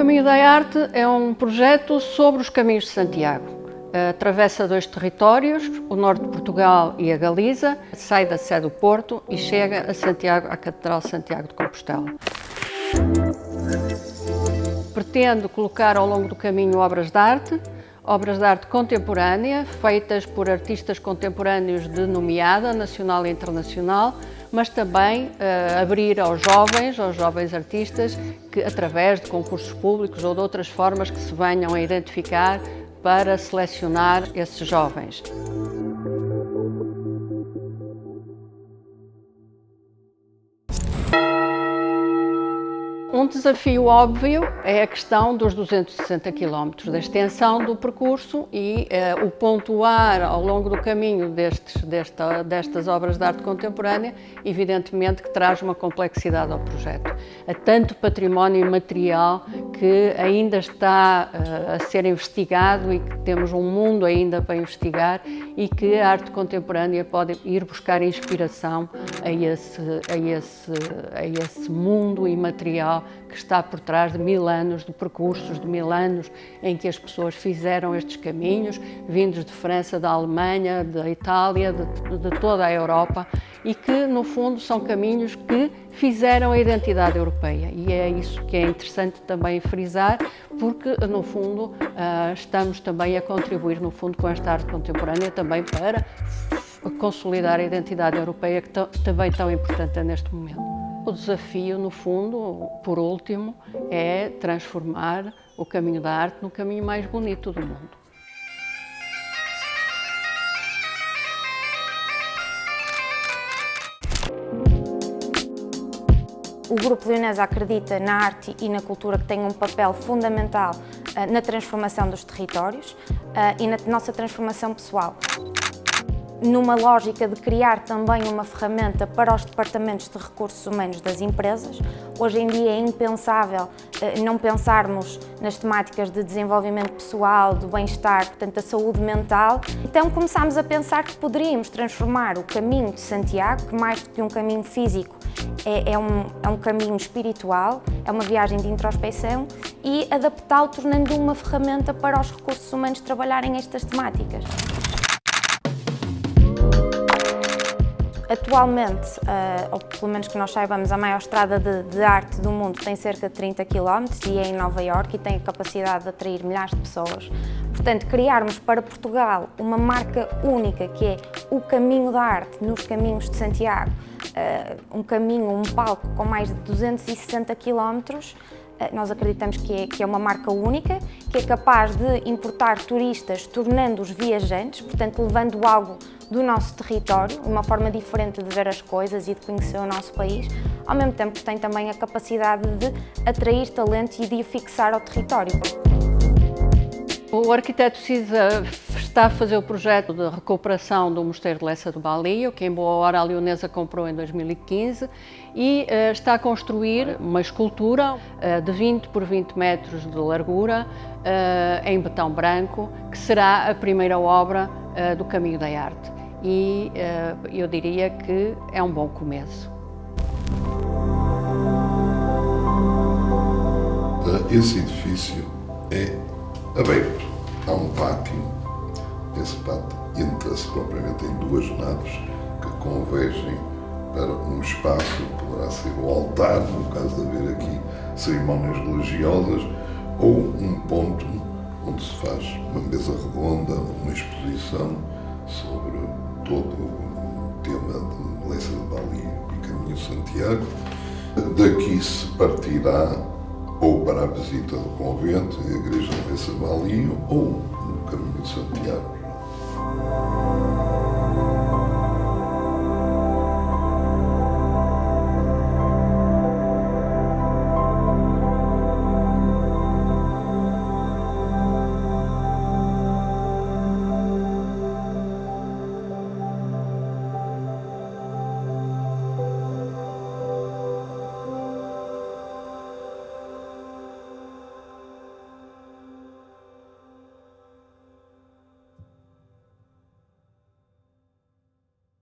Caminho da Arte é um projeto sobre os caminhos de Santiago. Atravessa 2 territórios, o norte de Portugal e a Galiza, sai da Sé do Porto e chega a Santiago, à Catedral de Santiago de Compostela. Pretende colocar ao longo do caminho obras de arte contemporânea, feitas por artistas contemporâneos de nomeada, nacional e internacional, mas também abrir aos jovens artistas, que através de concursos públicos ou de outras formas que se venham a identificar para selecionar esses jovens. Um desafio óbvio é a questão dos 260 km da extensão do percurso e o pontuar ao longo do caminho destas obras de arte contemporânea, evidentemente que traz uma complexidade ao projeto. Há tanto património material que ainda está a ser investigado e que temos um mundo ainda para investigar e que a arte contemporânea pode ir buscar inspiração a esse mundo imaterial que está por trás de 1000 anos de percursos, de 1000 anos em que as pessoas fizeram estes caminhos, vindos de França, da Alemanha, da Itália, de toda a Europa, e que, no fundo, são caminhos que fizeram a identidade europeia. E é isso que é interessante também frisar, porque, no fundo, estamos também a contribuir, no fundo, com esta arte contemporânea também para consolidar a identidade europeia, que também tão importante é neste momento. O desafio, no fundo, por último, é transformar o caminho da arte no caminho mais bonito do mundo. O Grupo Leonesa acredita na arte e na cultura que têm um papel fundamental na transformação dos territórios e na nossa transformação pessoal. Numa lógica de criar também uma ferramenta para os departamentos de recursos humanos das empresas. Hoje em dia é impensável não pensarmos nas temáticas de desenvolvimento pessoal, do bem-estar, portanto, da saúde mental. Então começámos a pensar que poderíamos transformar o caminho de Santiago, que mais do que um caminho físico é um caminho espiritual, é uma viagem de introspecção, e adaptá-lo tornando uma ferramenta para os recursos humanos trabalharem estas temáticas. Atualmente, ou pelo menos que nós saibamos, a maior estrada de arte do mundo tem cerca de 30 km e é em Nova Iorque e tem a capacidade de atrair milhares de pessoas. Portanto, criarmos para Portugal uma marca única, que é o caminho da arte nos caminhos de Santiago, um caminho, um palco com mais de 260 km, nós acreditamos que é uma marca única, que é capaz de importar turistas, tornando-os viajantes, portanto levando algo do nosso território, uma forma diferente de ver as coisas e de conhecer o nosso país, ao mesmo tempo que tem também a capacidade de atrair talento e de o fixar ao território. O arquiteto Cisa está a fazer o projeto de recuperação do Mosteiro de Lessa do Balio, que em boa hora a Leonesa comprou em 2015, e está a construir uma escultura de 20 por 20 metros de largura em betão branco, que será a primeira obra do Caminho da Arte. E eu diria que é um bom começo. Esse edifício é aberto, há um pátio. Esse pátio entra-se propriamente em 2 naves que convergem para um espaço que poderá ser o altar, no caso de haver aqui cerimónias religiosas, ou um ponto onde se faz uma mesa redonda, uma exposição sobre todo o tema de Lessa do Balio e Caminho de Santiago. Daqui se partirá ou para a visita do convento e a igreja de Lessa do Balio ou no Caminho de Santiago.